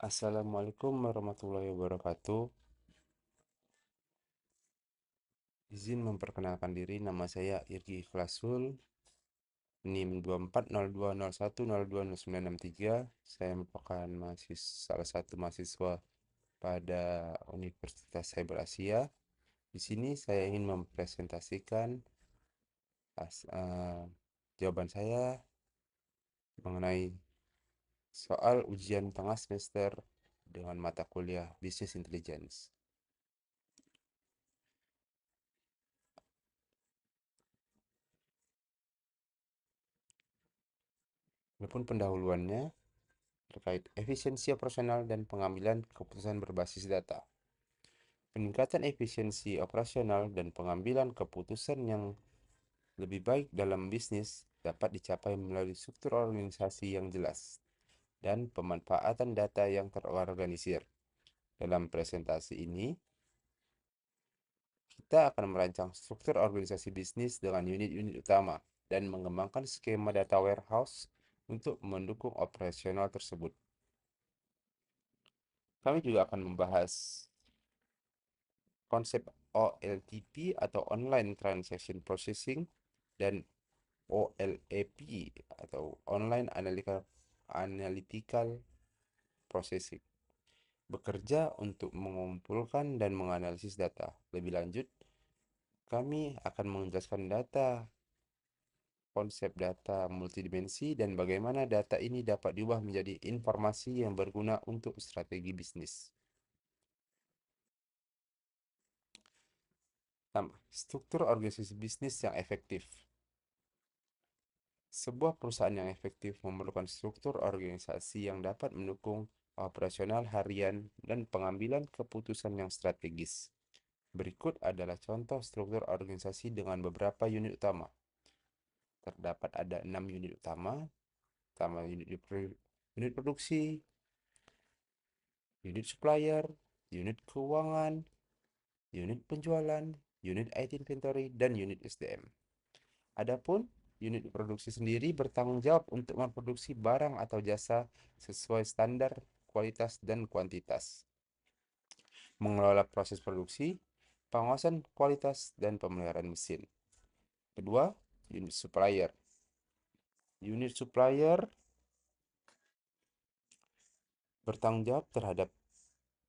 Assalamualaikum warahmatullahi wabarakatuh. Izin memperkenalkan diri, nama saya Irgi Ikhlasul, NIM 240201020963. Saya merupakan salah satu mahasiswa pada Universitas Cyber Asia. Di sini saya ingin mempresentasikan jawaban saya mengenai soal ujian tengah semester dengan mata kuliah Business Intelligence. Adapun pendahuluannya terkait efisiensi operasional dan pengambilan keputusan berbasis data. Peningkatan efisiensi operasional dan pengambilan keputusan yang lebih baik dalam bisnis dapat dicapai melalui struktur organisasi yang jelas dan pemanfaatan data yang terorganisir. Dalam presentasi ini, kita akan merancang struktur organisasi bisnis dengan unit-unit utama dan mengembangkan skema data warehouse untuk mendukung operasional tersebut. Kami juga akan membahas konsep OLTP atau Online Transaction Processing dan OLAP atau Online Analytical Processing. Bekerja untuk mengumpulkan dan menganalisis data. Lebih lanjut, kami akan menjelaskan konsep data multidimensi dan bagaimana data ini dapat diubah menjadi informasi yang berguna untuk strategi bisnis. Struktur organisasi bisnis yang efektif. Sebuah perusahaan yang efektif memerlukan struktur organisasi yang dapat mendukung operasional harian dan pengambilan keputusan yang strategis. Berikut adalah contoh struktur organisasi dengan beberapa unit utama. Terdapat ada 6 unit utama, unit produksi, unit supplier, unit keuangan, unit penjualan, unit IT inventory, dan unit SDM. Adapun unit produksi sendiri bertanggung jawab untuk memproduksi barang atau jasa sesuai standar kualitas dan kuantitas, mengelola proses produksi, pengawasan kualitas, dan pemeliharaan mesin. Kedua, unit supplier. Unit supplier bertanggung jawab terhadap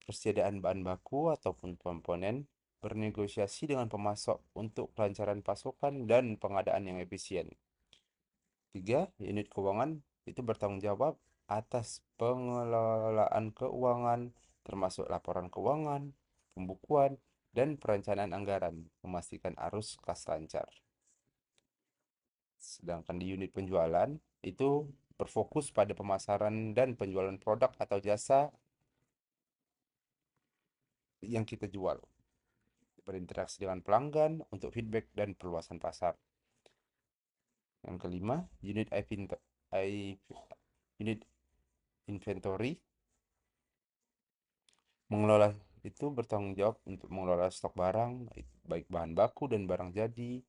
persediaan bahan baku ataupun komponen, bernegosiasi dengan pemasok untuk kelancaran pasokan dan pengadaan yang efisien. Tiga, unit keuangan itu bertanggung jawab atas pengelolaan keuangan, termasuk laporan keuangan, pembukuan, dan perencanaan anggaran, memastikan arus kas lancar. Sedangkan di unit penjualan, itu berfokus pada pemasaran dan penjualan produk atau jasa yang kita jual. Berinteraksi dengan pelanggan untuk feedback dan perluasan pasar. Yang kelima, unit inventory mengelola itu bertanggung jawab untuk mengelola stok barang, baik bahan baku dan barang jadi,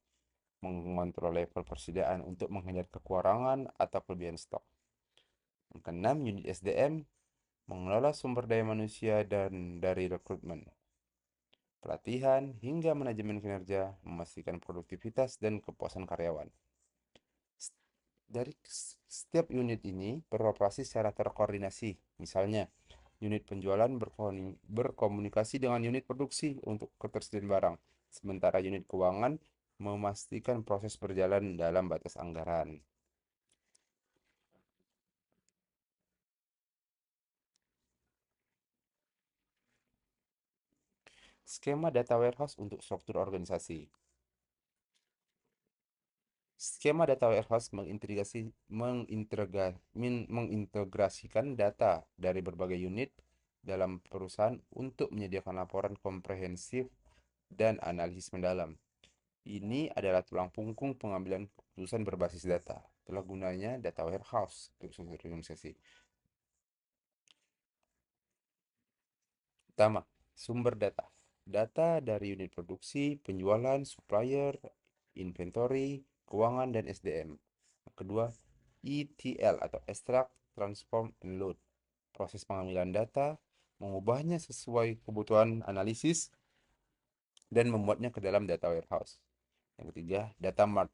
mengontrol level persediaan untuk menghindari kekurangan atau kelebihan stok. Yang keenam, unit SDM mengelola sumber daya manusia dan dari rekrutmen, pelatihan, hingga manajemen kinerja, memastikan produktivitas dan kepuasan karyawan. Dari setiap unit ini beroperasi secara terkoordinasi. Misalnya, unit penjualan berkomunikasi dengan unit produksi untuk ketersediaan barang, sementara unit keuangan memastikan proses berjalan dalam batas anggaran. Skema data warehouse untuk struktur organisasi. Skema data warehouse mengintegrasikan data dari berbagai unit dalam perusahaan untuk menyediakan laporan komprehensif dan analisis mendalam. Ini adalah tulang punggung pengambilan keputusan berbasis data. Itulah gunanya data warehouse untuk struktur organisasi. Pertama, sumber data. Data dari unit produksi, penjualan, supplier, inventory, keuangan, dan SDM. Kedua, ETL atau Extract, Transform, and Load. proses pengambilan data, mengubahnya sesuai kebutuhan analisis, dan membuatnya ke dalam data warehouse. Yang ketiga, data mart.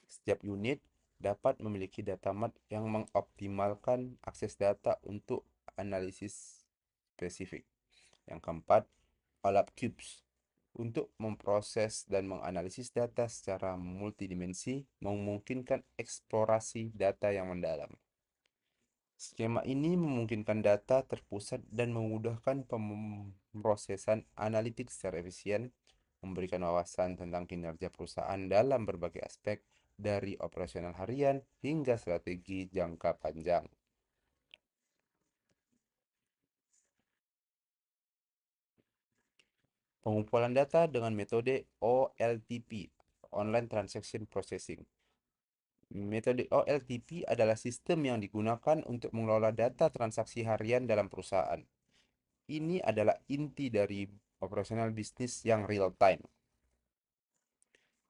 Setiap unit dapat memiliki data mart yang mengoptimalkan akses data untuk analisis spesifik. Yang keempat, OLAP cubes. Untuk memproses dan menganalisis data secara multidimensi, memungkinkan eksplorasi data yang mendalam. Skema ini memungkinkan data terpusat dan memudahkan pemrosesan analitik secara efisien, memberikan wawasan tentang kinerja perusahaan dalam berbagai aspek, dari operasional harian hingga strategi jangka panjang. Pengumpulan data dengan metode OLTP, Online Transaction Processing. Metode OLTP adalah sistem yang digunakan untuk mengelola data transaksi harian dalam perusahaan. Ini adalah inti dari operasional bisnis yang real time.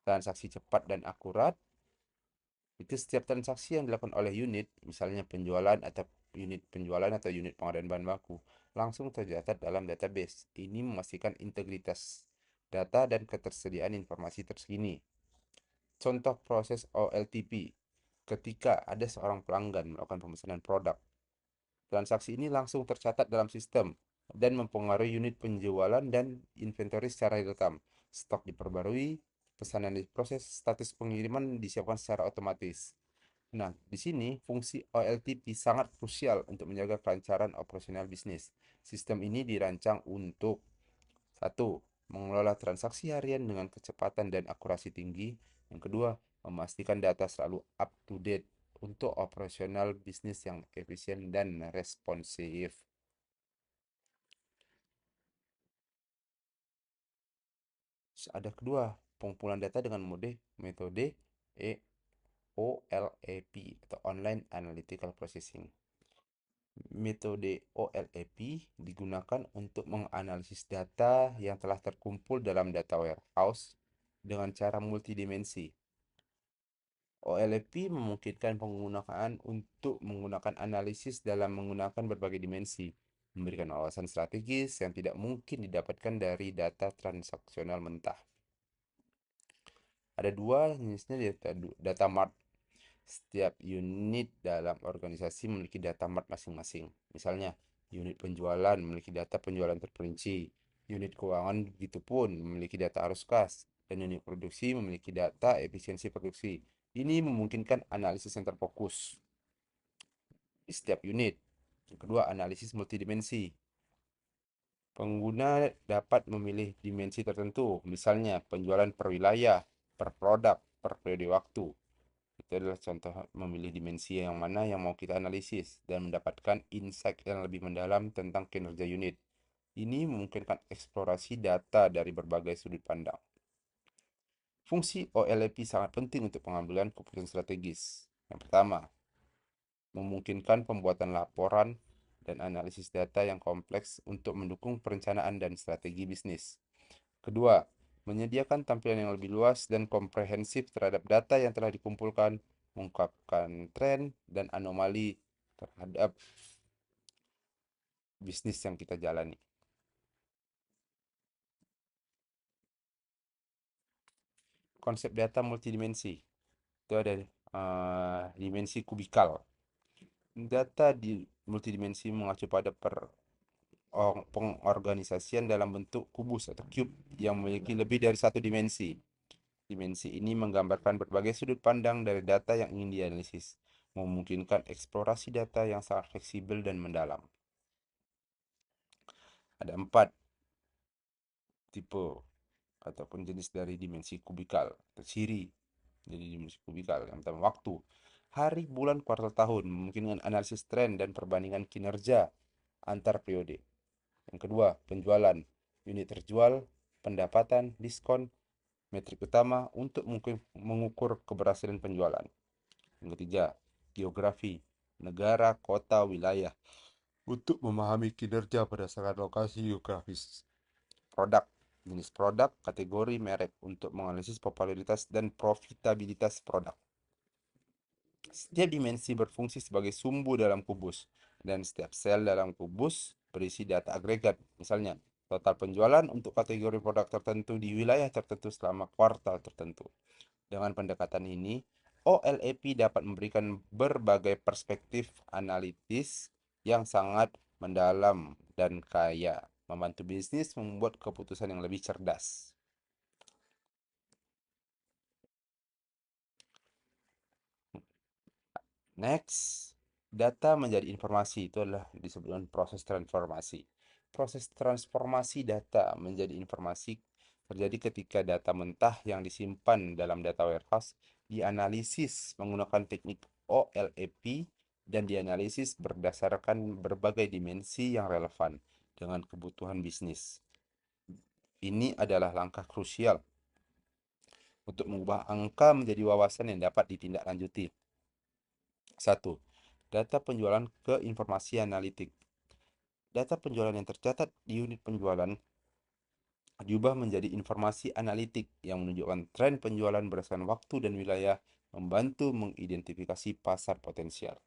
Transaksi cepat dan akurat, itu setiap transaksi yang dilakukan oleh unit, misalnya unit penjualan atau unit pengadaan bahan baku, langsung tercatat dalam database. Ini memastikan integritas data dan ketersediaan informasi terkini. Contoh proses OLTP, ketika ada seorang pelanggan melakukan pemesanan produk, transaksi ini langsung tercatat dalam sistem dan mempengaruhi unit penjualan dan inventory secara real-time. Stok diperbarui, pesanan diproses, status pengiriman disiapkan secara otomatis. Nah, di sini fungsi OLTP sangat krusial untuk menjaga kelancaran operasional bisnis. Sistem ini dirancang untuk: satu, mengelola transaksi harian dengan kecepatan dan akurasi tinggi. Yang kedua, memastikan data selalu up to date untuk operasional bisnis yang efisien dan responsif. Ada kedua, pengumpulan data dengan metode OLAP atau Online Analytical Processing. Metode OLAP digunakan untuk menganalisis data yang telah terkumpul dalam data warehouse dengan cara multidimensi. OLAP memungkinkan penggunaan untuk menggunakan analisis dalam menggunakan berbagai dimensi, memberikan wawasan strategis yang tidak mungkin didapatkan dari data transaksional mentah. Ada dua jenisnya data mart. Setiap unit dalam organisasi memiliki data mart masing-masing. Misalnya, unit penjualan memiliki data penjualan terperinci, unit keuangan begitu pun memiliki data arus kas, dan unit produksi memiliki data efisiensi produksi. Ini memungkinkan analisis yang terfokus di setiap unit. Yang kedua, analisis multidimensi. Pengguna dapat memilih dimensi tertentu, misalnya penjualan per wilayah, per produk, per periode waktu. Itu adalah contoh memilih dimensi yang mana yang mau kita analisis dan mendapatkan insight yang lebih mendalam tentang kinerja unit. Ini memungkinkan eksplorasi data dari berbagai sudut pandang. Fungsi OLAP sangat penting untuk pengambilan keputusan strategis. Yang pertama, memungkinkan pembuatan laporan dan analisis data yang kompleks untuk mendukung perencanaan dan strategi bisnis. Kedua, menyediakan tampilan yang lebih luas dan komprehensif terhadap data yang telah dikumpulkan, mengungkapkan tren dan anomali terhadap bisnis yang kita jalani. Konsep data multidimensi itu ada dimensi kubikal. Data di multidimensi mengacu pada pengorganisasian dalam bentuk kubus atau cube yang memiliki lebih dari satu dimensi. Dimensi ini menggambarkan berbagai sudut pandang dari data yang ingin dianalisis, memungkinkan eksplorasi data yang sangat fleksibel dan mendalam. Ada 4 tipe ataupun jenis dari dimensi kubikal atau ciri dari dimensi kubikal. Yang pertama, waktu. Hari, bulan, kuartal, tahun memungkinkan analisis tren dan perbandingan kinerja antar periode. Yang kedua, penjualan. Unit terjual, pendapatan, diskon, metrik utama untuk mengukur keberhasilan penjualan. Yang ketiga, geografi. Negara, kota, wilayah untuk memahami kinerja berdasarkan lokasi geografis. Produk. Jenis produk, kategori, merek untuk menganalisis popularitas dan profitabilitas produk. Setiap dimensi berfungsi sebagai sumbu dalam kubus dan setiap sel dalam kubus berisi data agregat. Misalnya, total penjualan untuk kategori produk tertentu di wilayah tertentu selama kuartal tertentu. Dengan pendekatan ini, OLAP dapat memberikan berbagai perspektif analitis yang sangat mendalam dan kaya, membantu bisnis membuat keputusan yang lebih cerdas. Next, data menjadi informasi itu adalah disebut dengan proses transformasi. Proses transformasi data menjadi informasi terjadi ketika data mentah yang disimpan dalam data warehouse dianalisis menggunakan teknik OLAP dan dianalisis berdasarkan berbagai dimensi yang relevan dengan kebutuhan bisnis. Ini adalah langkah krusial untuk mengubah angka menjadi wawasan yang dapat ditindaklanjuti. 1. Data penjualan ke informasi analitik. Data penjualan yang tercatat di unit penjualan diubah menjadi informasi analitik yang menunjukkan tren penjualan berdasarkan waktu dan wilayah, membantu mengidentifikasi pasar potensial.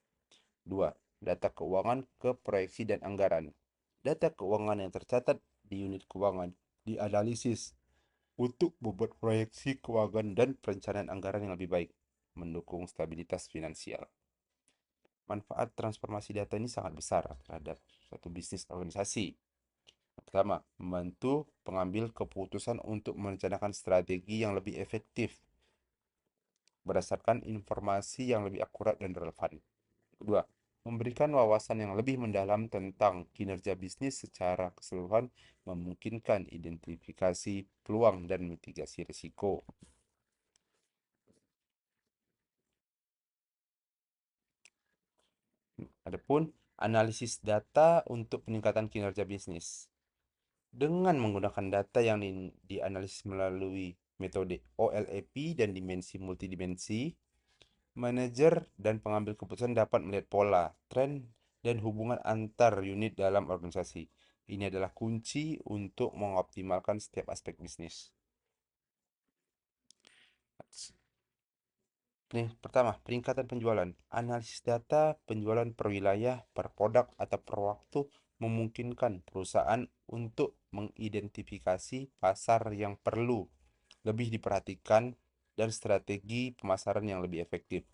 2. Data keuangan ke proyeksi dan anggaran. Data keuangan yang tercatat di unit keuangan dianalisis untuk membuat proyeksi keuangan dan perencanaan anggaran yang lebih baik, mendukung stabilitas finansial. Manfaat transformasi data ini sangat besar terhadap suatu bisnis organisasi. Pertama, membantu pengambil keputusan untuk merencanakan strategi yang lebih efektif berdasarkan informasi yang lebih akurat dan relevan. Kedua, memberikan wawasan yang lebih mendalam tentang kinerja bisnis secara keseluruhan, memungkinkan identifikasi peluang dan mitigasi risiko. Adapun analisis data untuk peningkatan kinerja bisnis. Dengan menggunakan data yang dianalisis melalui metode OLAP dan dimensi multidimensi, manajer dan pengambil keputusan dapat melihat pola, tren, dan hubungan antar unit dalam organisasi. Ini adalah kunci untuk mengoptimalkan setiap aspek bisnis. Pertama, peningkatan penjualan. Analisis data penjualan per wilayah, per produk, atau per waktu memungkinkan perusahaan untuk mengidentifikasi pasar yang perlu lebih diperhatikan dan strategi pemasaran yang lebih efektif.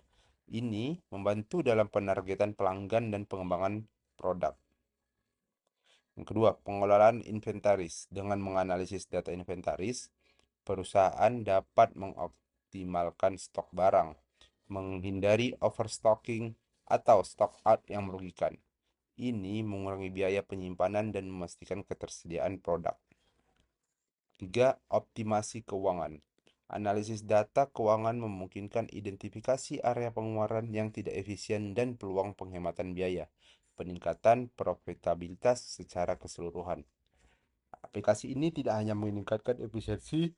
Ini membantu dalam penargetan pelanggan dan pengembangan produk. Yang kedua, pengelolaan inventaris. Dengan menganalisis data inventaris, perusahaan dapat mengoptimalkan stok barang, menghindari overstocking atau stock out yang merugikan. Ini mengurangi biaya penyimpanan dan memastikan ketersediaan produk. 3. Optimasi keuangan. Analisis data keuangan memungkinkan identifikasi area pengeluaran yang tidak efisien dan peluang penghematan biaya, peningkatan profitabilitas secara keseluruhan. Aplikasi ini tidak hanya meningkatkan efisiensi,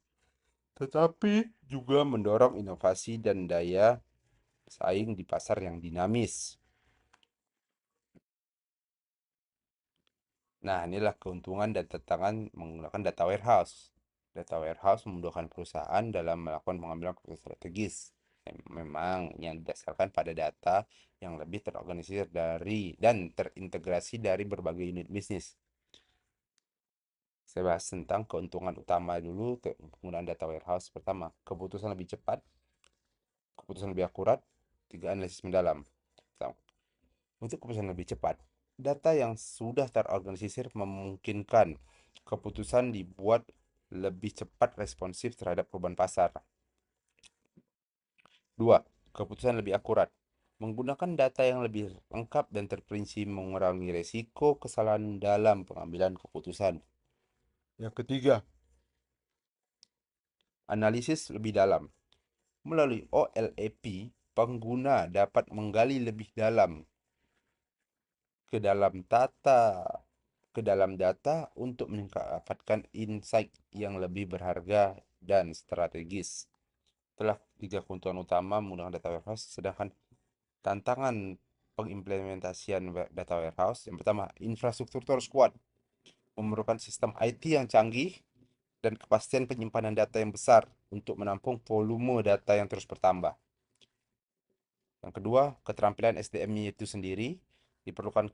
tetapi juga mendorong inovasi dan daya saing di pasar yang dinamis. Nah, inilah keuntungan dan tantangan menggunakan data warehouse. Data warehouse memudahkan perusahaan dalam melakukan pengambilan keputusan strategis. Memang yang didasarkan pada data yang lebih terorganisir dari dan terintegrasi dari berbagai unit bisnis. Saya bahas tentang keuntungan utama dulu penggunaan data warehouse. Pertama, keputusan lebih cepat, keputusan lebih akurat, 3. Analisis mendalam. Untuk keputusan lebih cepat, data yang sudah terorganisir memungkinkan keputusan dibuat lebih cepat responsif terhadap perubahan pasar. 2. Keputusan lebih akurat. Menggunakan data yang lebih lengkap dan terperinci mengurangi resiko kesalahan dalam pengambilan keputusan. Yang ketiga, analisis lebih dalam. Melalui OLAP, pengguna dapat menggali lebih dalam ke dalam data untuk mendapatkan insight yang lebih berharga dan strategis. Itulah 3 keuntungan utama menggunakan data warehouse. Sedangkan tantangan pengimplementasian data warehouse, yang pertama, infrastruktur terus kuat, memerlukan sistem IT yang canggih dan kepastian penyimpanan data yang besar untuk menampung volume data yang terus bertambah. Yang kedua, keterampilan SDM-nya itu sendiri diperlukan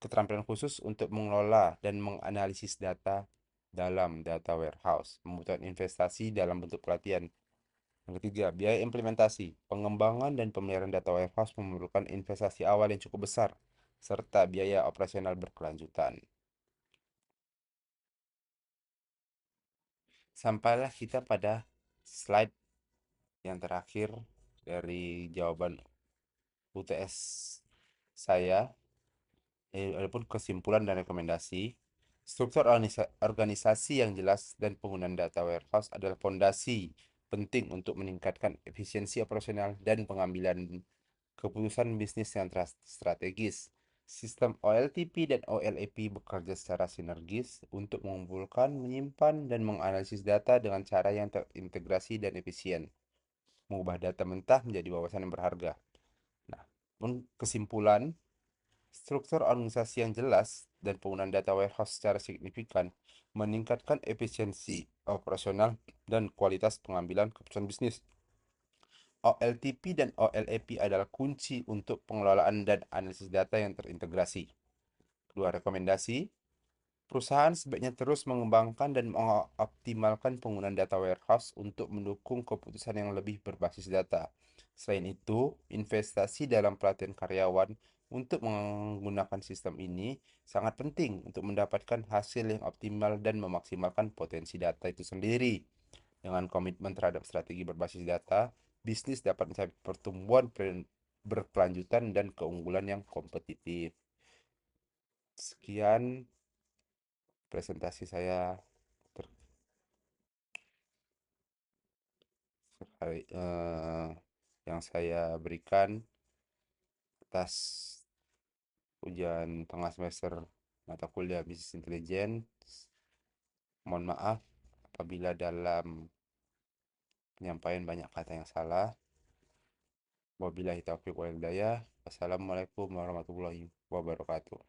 keterampilan khusus untuk mengelola dan menganalisis data dalam data warehouse, membutuhkan investasi dalam bentuk pelatihan. Yang ketiga, biaya implementasi. Pengembangan dan pemeliharaan data warehouse memerlukan investasi awal yang cukup besar, serta biaya operasional berkelanjutan. Sampailah kita pada slide yang terakhir dari jawaban UTS saya. Adapun kesimpulan dan rekomendasi, struktur organisasi yang jelas dan penggunaan data warehouse adalah fondasi penting untuk meningkatkan efisiensi operasional dan pengambilan keputusan bisnis yang strategis. Sistem OLTP dan OLAP bekerja secara sinergis untuk mengumpulkan, menyimpan, dan menganalisis data dengan cara yang terintegrasi dan efisien, mengubah data mentah menjadi wawasan yang berharga. Nah, kesimpulan, struktur organisasi yang jelas dan penggunaan data warehouse secara signifikan meningkatkan efisiensi operasional dan kualitas pengambilan keputusan bisnis. OLTP dan OLAP adalah kunci untuk pengelolaan dan analisis data yang terintegrasi. Kedua, rekomendasi. Perusahaan sebaiknya terus mengembangkan dan mengoptimalkan penggunaan data warehouse untuk mendukung keputusan yang lebih berbasis data. Selain itu, investasi dalam pelatihan karyawan untuk menggunakan sistem ini sangat penting untuk mendapatkan hasil yang optimal dan memaksimalkan potensi data itu sendiri. Dengan komitmen terhadap strategi berbasis data, bisnis dapat mencapai pertumbuhan berkelanjutan dan keunggulan yang kompetitif. Sekian presentasi saya yang saya berikan atas ujian tengah semester mata kuliah bisnis intelijen. Mohon maaf apabila dalam penyampaian banyak kata yang salah. Wabillahi taufiq wal hidayah. Wassalamualaikum warahmatullahi wabarakatuh.